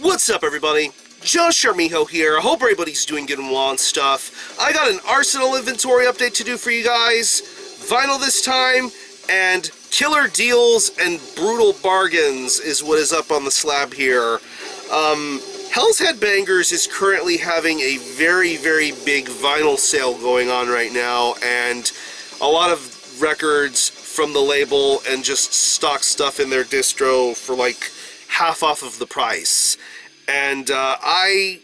What's up, everybody? Josh Armijo here. I hope everybody's doing good and well and stuff. I got an Arsenal inventory update to do for you guys. Vinyl this time, and killer deals and brutal bargains is what is up on the slab here. Hells Headbangers is currently having a very, very big vinyl sale going on right now, and a lot of records from the label and just stock stuff in their distro for like half off of the price. And I,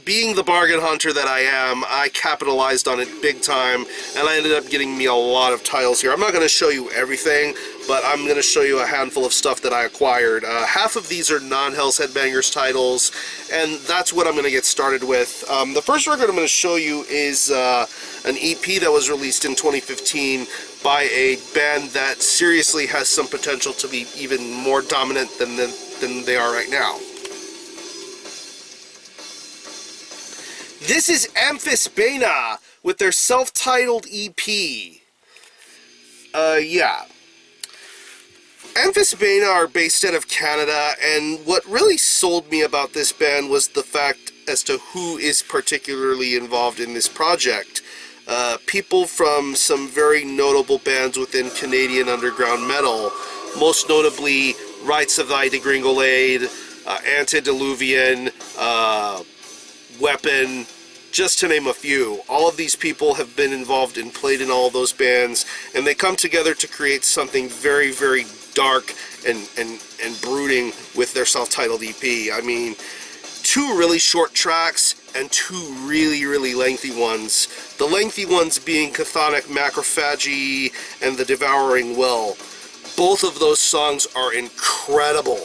being the bargain hunter that I am, I capitalized on it big time, and I ended up getting me a lot of titles here. I'm not going to show you everything, but I'm going to show you a handful of stuff that I acquired. Half of these are non-Hells Headbangers titles, and that's what I'm going to get started with. The first record I'm going to show you is an EP that was released in 2015 by a band that seriously has some potential to be even more dominant than they are right now. This is Amphisbaena with their self-titled EP. Yeah. Amphisbaena are based out of Canada, and what really sold me about this band was the fact as to who is particularly involved in this project. People from some very notable bands within Canadian underground metal, most notably Rites of Thy Degringolade, Antediluvian, Weapon, just to name a few. All of these people have been involved and played in all of those bands, and they come together to create something very, very dark and brooding with their self-titled EP. I mean, 2 really short tracks and 2 really, really lengthy ones. The lengthy ones being Chthonic Macrophagy and The Devouring Will. Both of those songs are incredible.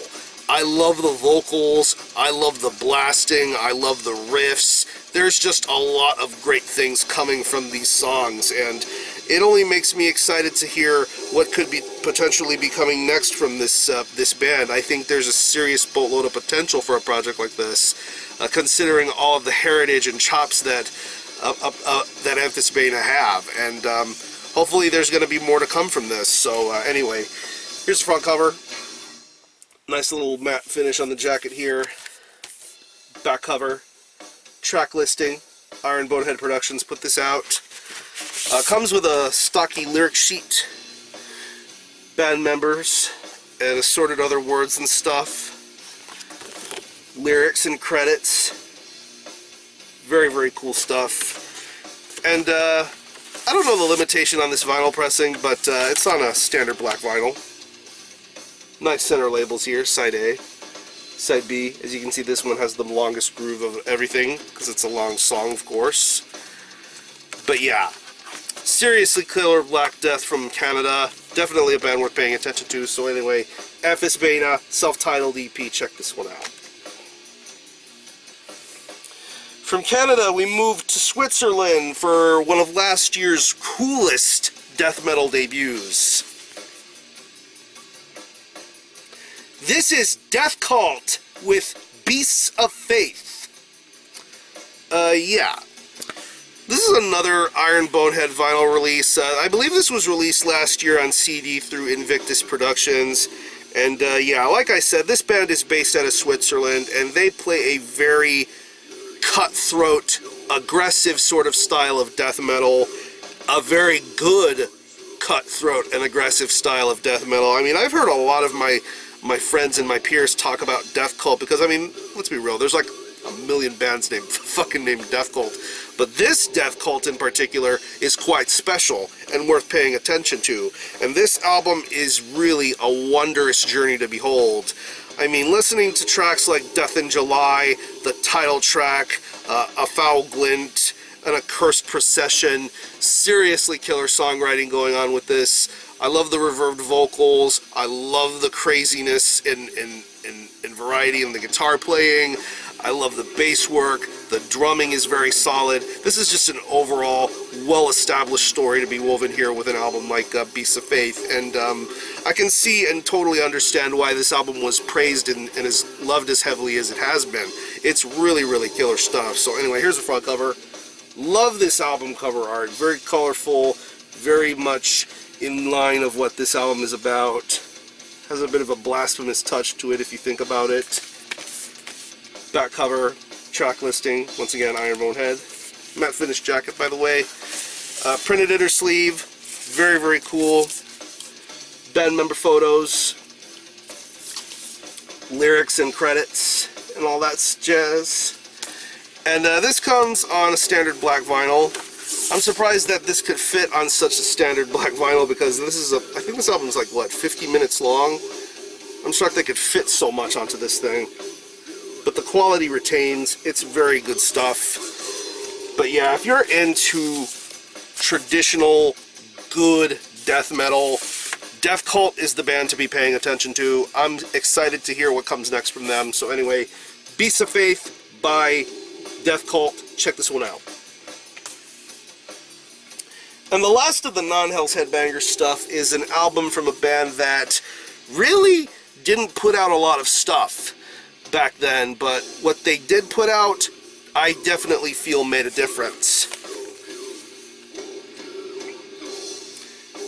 I love the vocals, I love the blasting, I love the riffs. There's just a lot of great things coming from these songs, and it only makes me excited to hear what could be potentially be coming next from this band. I think there's a serious boatload of potential for a project like this, considering all of the heritage and chops that Amphisbaena have, and hopefully there's going to be more to come from this. So anyway, here's the front cover. Nice little matte finish on the jacket here. Back cover. Track listing. Iron Bonehead Productions put this out. Comes with a stocky lyric sheet. Band members and assorted other words and stuff. Lyrics and credits. Very, very cool stuff. And I don't know the limitation on this vinyl pressing, but it's on a standard black vinyl. Nice center labels here, side A, side B. As you can see, this one has the longest groove of everything, because it's a long song, of course. But yeah, seriously killer Black Death from Canada. Definitely a band worth paying attention to. So anyway, Amphisbaena, self-titled EP, check this one out. From Canada, we moved to Switzerland for one of last year's coolest death metal debuts. This is Death Cult with Beasts of Faith. Yeah. This is another Iron Bonehead vinyl release. I believe this was released last year on CD through Invictus Productions. And yeah, like I said, this band is based out of Switzerland, and they play a very cutthroat, aggressive sort of style of death metal. A very good cutthroat and aggressive style of death metal. I mean, I've heard a lot of my friends and my peers talk about Death Cult, because I mean, let's be real, there's like a million bands named Death Cult, but this Death Cult in particular is quite special and worth paying attention to, and this album is really a wondrous journey to behold. I mean, listening to tracks like Death in July, the title track, A Foul Glint, an Accursed Procession, seriously killer songwriting going on with this. I love the reverbed vocals. I love the craziness and variety in the guitar playing. I love the bass work. The drumming is very solid. This is just an overall well-established story to be woven here with an album like Beasts of Faith. And I can see and totally understand why this album was praised and is loved as heavily as it has been. It's really, really killer stuff. So anyway, here's the front cover. Love this album cover art. Very colorful, very much in line of what this album is about. Has a bit of a blasphemous touch to it if you think about it. Back cover, track listing, once again, Iron Bonehead. Matte finish jacket, by the way. Printed inner sleeve, very, very cool. Band member photos, lyrics and credits, and all that jazz. And this comes on a standard black vinyl. I'm surprised that this could fit on such a standard black vinyl, because this is I think this album's like, what, 50 minutes long? I'm shocked they could fit so much onto this thing. But the quality retains, it's very good stuff. But yeah, if you're into traditional, good death metal, Death Cult is the band to be paying attention to. I'm excited to hear what comes next from them. So anyway, Beasts of Faith by Death Cult. Check this one out. And the last of the non-Hells Headbangers stuff is an album from a band that really didn't put out a lot of stuff back then, but what they did put out, I definitely feel made a difference.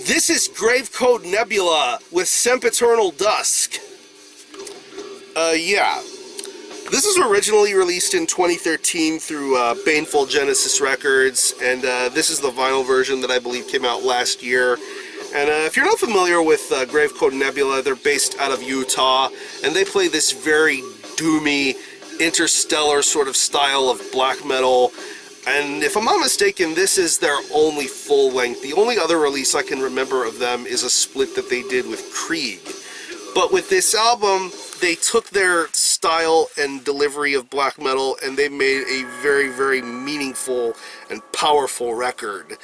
This is Gravecode Nebula with Sempiternal Dusk. Yeah. This was originally released in 2013 through Baneful Genesis Records, and this is the vinyl version that I believe came out last year. And if you're not familiar with Gravecode Nebula, they're based out of Utah, and they play this very doomy, interstellar sort of style of black metal. And if I'm not mistaken, this is their only full length. The only other release I can remember of them is a split that they did with Krieg. But with this album, they took their style and delivery of black metal and they made a very, very meaningful and powerful record.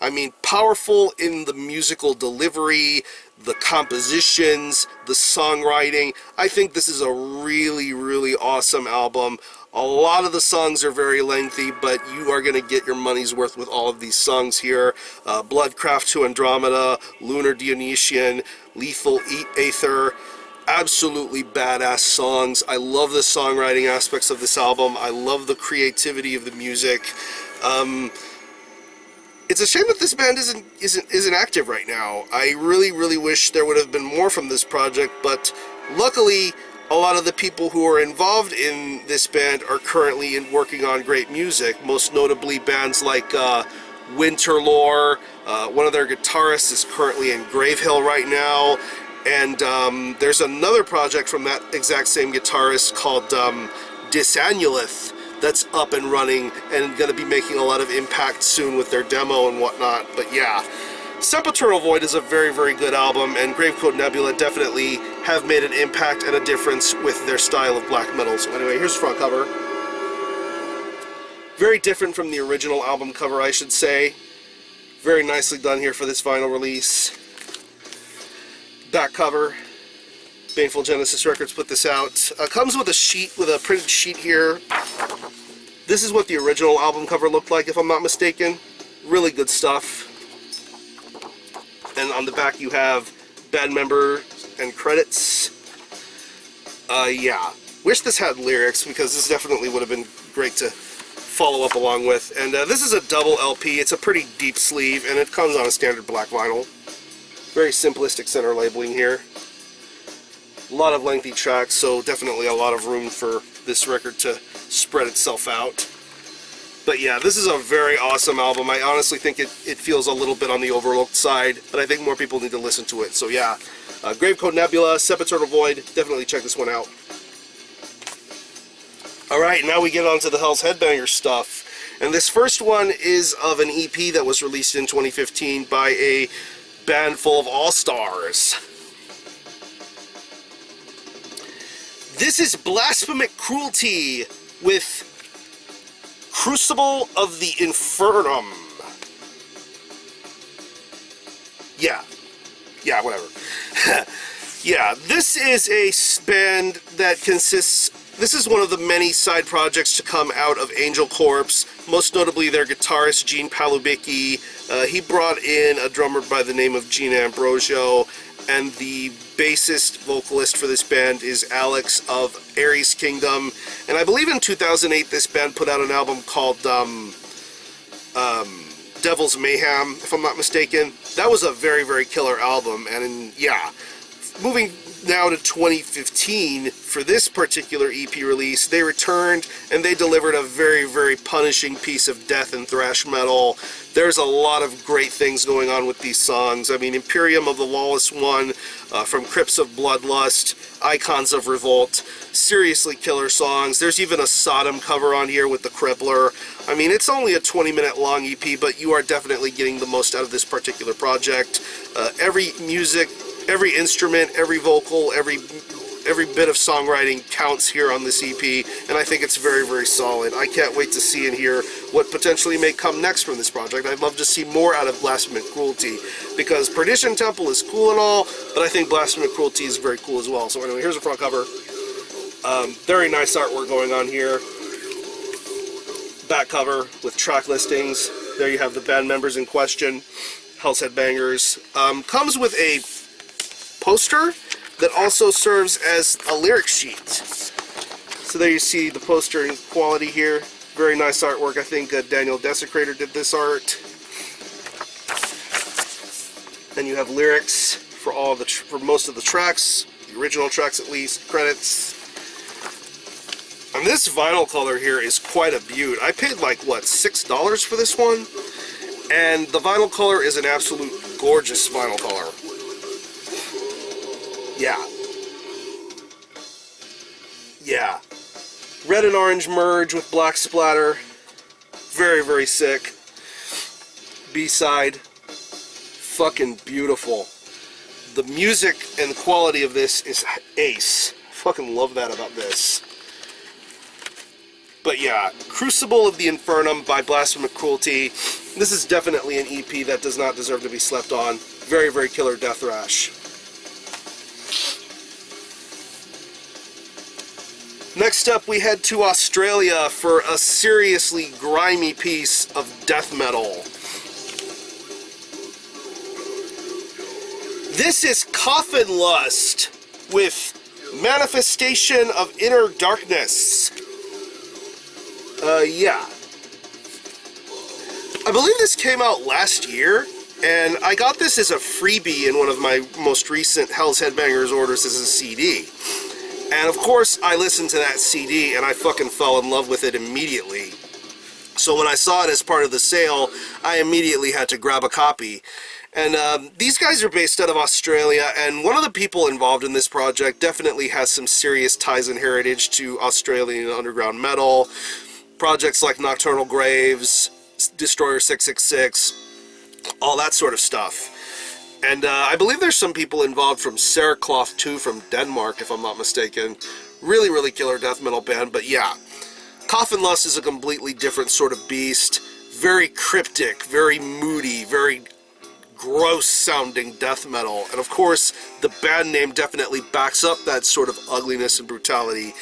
I mean, powerful in the musical delivery, the compositions, the songwriting. I think this is a really, really awesome album. A lot of the songs are very lengthy, but you are going to get your money's worth with all of these songs here. Bloodcraft to Andromeda, Lunar Dionysian, Lethal Aether. Absolutely badass songs. I love the songwriting aspects of this album. I love the creativity of the music. It's a shame that this band isn't active right now. I really, really wish there would have been more from this project, but luckily, a lot of the people who are involved in this band are currently working on great music, most notably bands like Winterlore. One of their guitarists is currently in Gravehill right now, and there's another project from that exact same guitarist called Disannulith that's up and running and going to be making a lot of impact soon with their demo and whatnot. But yeah, Sempiternal Void is a very, very good album, and Gravecode Nebula definitely have made an impact and a difference with their style of black metal. So anyway, here's the front cover. Very different from the original album cover, I should say. Very nicely done here for this vinyl release. Back cover. Baneful Genesis Records put this out. Comes with a sheet, with a printed sheet here. This is what the original album cover looked like, if I'm not mistaken. Really good stuff. And on the back you have band member and credits. Yeah. Wish this had lyrics, because this definitely would have been great to follow up along with. And this is a double LP. It's a pretty deep sleeve, and it comes on a standard black vinyl. Very simplistic center labeling here. A lot of lengthy tracks, so definitely a lot of room for this record to spread itself out. But yeah, this is a very awesome album. I honestly think it feels a little bit on the overlooked side, but I think more people need to listen to it. So yeah, Gravecode Nebula, Sempiternal Void, definitely check this one out. Alright, now we get on to the Hells Headbangers stuff. And this first one is of an EP that was released in 2015 by a band full of all-stars. This is Blasphemous Cruelty with Crucible of the Infernum. Yeah, whatever. Yeah, this is a band that consists... This is one of the many side projects to come out of Angel Corpse, most notably their guitarist, Gene Palubicki. He brought in a drummer by the name of Gene Ambrosio, and the bassist vocalist for this band is Alex of Ares Kingdom. And I believe in 2008 this band put out an album called Devil's Mayhem, if I'm not mistaken. That was a very, very killer album, and yeah, moving now to 2015 for this particular EP release. They returned and they delivered a very, very punishing piece of death and thrash metal. There's a lot of great things going on with these songs. I mean, Imperium of the Lawless One, from Crypts of Bloodlust, Icons of Revolt, seriously killer songs. There's even a Sodom cover on here with the Crippler. I mean, it's only a 20-minute long EP, but you are definitely getting the most out of this particular project. Every music, every instrument, every vocal, every bit of songwriting counts here on this EP, and I think it's very, very solid. I can't wait to see and hear what potentially may come next from this project. I'd love to see more out of Blasphemous Cruelty, because Perdition Temple is cool and all, but I think Blasphemous Cruelty is very cool as well. So anyway, here's the front cover. Very nice artwork going on here. Back cover with track listings. There you have the band members in question, Hells Headbangers. Comes with a poster that also serves as a lyric sheet. So there you see the poster in quality here. Very nice artwork. I think Daniel Desecrator did this art. Then you have lyrics for for most of the tracks, the original tracks at least, credits. And this vinyl color here is quite a beaut. I paid like, what, $6 for this one? And the vinyl color is an absolute gorgeous vinyl color. Yeah. Yeah. Red and orange merge with black splatter. Very, very sick. B-side. Fucking beautiful. The music and the quality of this is ace. Fucking love that about this. But yeah, Crucible of the Infernum by Blasphemous Cruelty. This is definitely an EP that does not deserve to be slept on. Very, very killer death thrash. Next up, we head to Australia for a seriously grimy piece of death metal. This is Coffin Lust with Manifestation of Inner Darkness. Yeah. I believe this came out last year, and I got this as a freebie in one of my most recent Hells Headbangers orders as a CD. And of course, I listened to that CD and I fucking fell in love with it immediately. So when I saw it as part of the sale, I immediately had to grab a copy. And these guys are based out of Australia, and one of the people involved in this project definitely has some serious ties and heritage to Australian underground metal. Projects like Nocturnal Graves, Destroyer 666, all that sort of stuff. And I believe there's some people involved from Cerecloth 2 from Denmark, if I'm not mistaken. Really, really killer death metal band, but yeah. Coffin Lust is a completely different sort of beast. Very cryptic, very moody, very gross sounding death metal. And of course, the band name definitely backs up that sort of ugliness and brutality.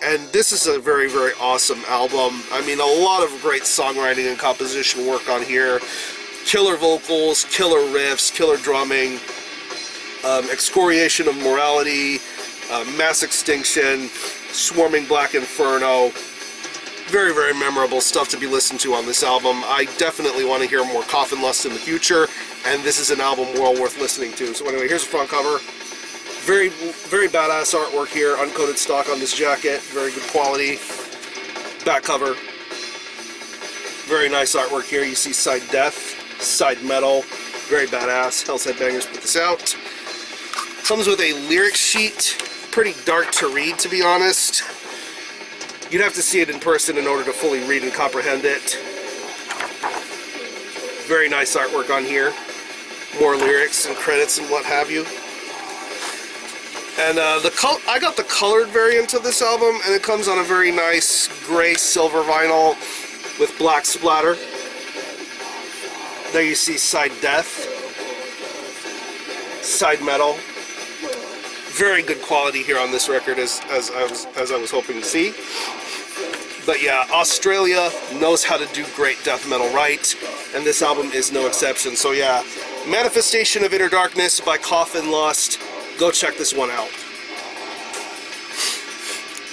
And this is a very, very awesome album. I mean, a lot of great songwriting and composition work on here. Killer vocals, killer riffs, killer drumming, Excoriation of Morality, Mass Extinction, Swarming Black Inferno. Very, very memorable stuff to be listened to on this album. I definitely want to hear more Coffin Lust in the future, and this is an album well worth listening to. So anyway, here's the front cover. Very, very badass artwork here, uncoated stock on this jacket, very good quality. Back cover. Very nice artwork here. You see side death. Side metal, very badass. Hells Headbangers put this out. Comes with a lyric sheet, pretty dark to read, to be honest. You'd have to see it in person in order to fully read and comprehend it. Very nice artwork on here. More lyrics and credits and what have you. And I got the colored variant of this album, and it comes on a very nice gray silver vinyl with black splatter. There you see side death, side metal. Very good quality here on this record, as I was hoping to see. But yeah, Australia knows how to do great death metal right, and this album is no exception. So yeah, Manifestation of Inner Darkness by Coffin Lust. Go check this one out.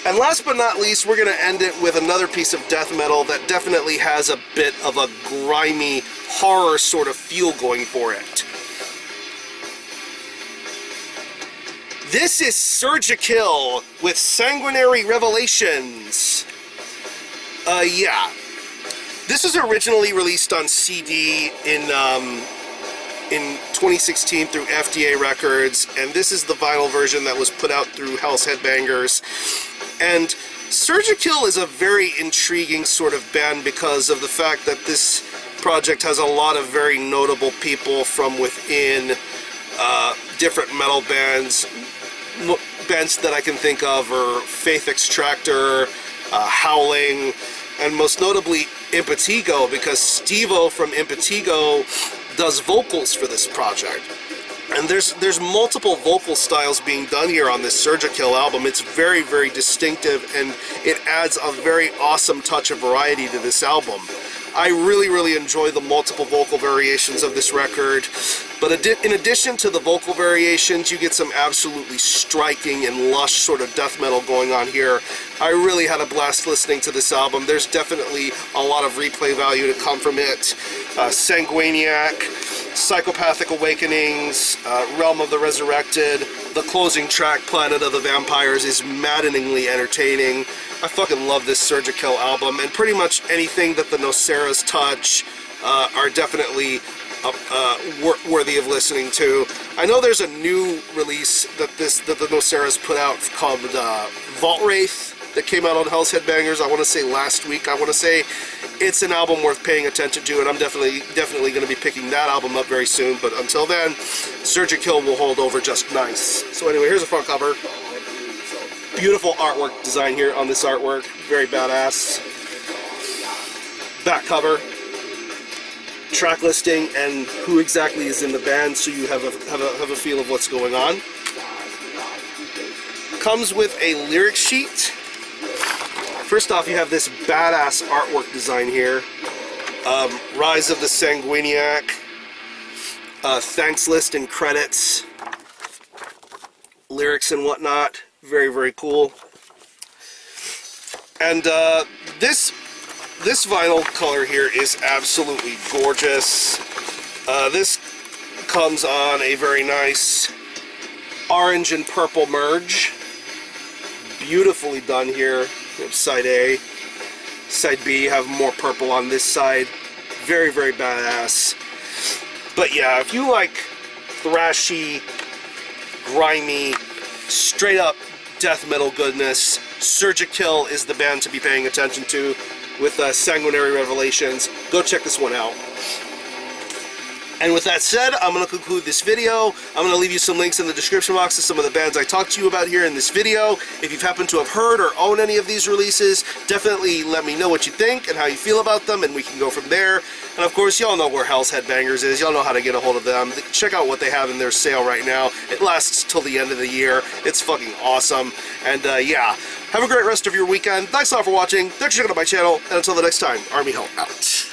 And last but not least, we're going to end it with another piece of death metal that definitely has a bit of a grimy horror sort of feel going for it. This is SURGIKILL with Sanguinary Revelations. Yeah. This was originally released on CD in 2016 through FDA Records, and this is the vinyl version that was put out through Hells Headbangers. And SURGIKILL is a very intriguing sort of band because of the fact that this project has a lot of very notable people from within different metal bands. Bands that I can think of are Faith Extractor, Howling, and most notably Impetigo, because Steve-O from Impetigo does vocals for this project. And there's multiple vocal styles being done here on this SURGIKILL album. It's very, very distinctive, and it adds a very awesome touch of variety to this album. I really, really enjoy the multiple vocal variations of this record, but in addition to the vocal variations, you get some absolutely striking and lush sort of death metal going on here. I really had a blast listening to this album. There's definitely a lot of replay value to come from it. Sanguiniac, Psychopathic Awakenings, Realm of the Resurrected, the closing track, Planet of the Vampires, is maddeningly entertaining. I fucking love this SURGIKILL album, and pretty much anything that the Noceras touch are definitely worthy of listening to. I know there's a new release that the Noceras put out called Vault Wraith that came out on Hells Headbangers, I want to say last week. I want to say it's an album worth paying attention to, and I'm definitely going to be picking that album up very soon. But until then, SURGIKILL will hold over just nice. So anyway, here's a front cover. Beautiful artwork design here on this artwork, very badass. Back cover, track listing, and who exactly is in the band, so you have a feel of what's going on. Comes with a lyric sheet. First off, you have this badass artwork design here. Rise of the Sanguiniac, thanks list and credits, lyrics and whatnot. Very, very cool. And this vinyl color here is absolutely gorgeous. This comes on a very nice orange and purple merge. Beautifully done here. We have side A. Side B, have more purple on this side. Very, very badass. But yeah, if you like thrashy, grimy, straight up death metal goodness, SURGIKILL is the band to be paying attention to with Sanguinary Revelations. Go check this one out. And with that said, I'm going to conclude this video. I'm going to leave you some links in the description box to some of the bands I talked to you about here in this video. If you've happened to have heard or own any of these releases, definitely let me know what you think and how you feel about them, and we can go from there. And of course, y'all know where Hells Headbangers is. Y'all know how to get a hold of them. Check out what they have in their sale right now. It lasts till the end of the year. It's fucking awesome. And yeah, have a great rest of your weekend. Thanks a lot for watching. Thanks for checking out my channel. And until the next time, Army Hell out.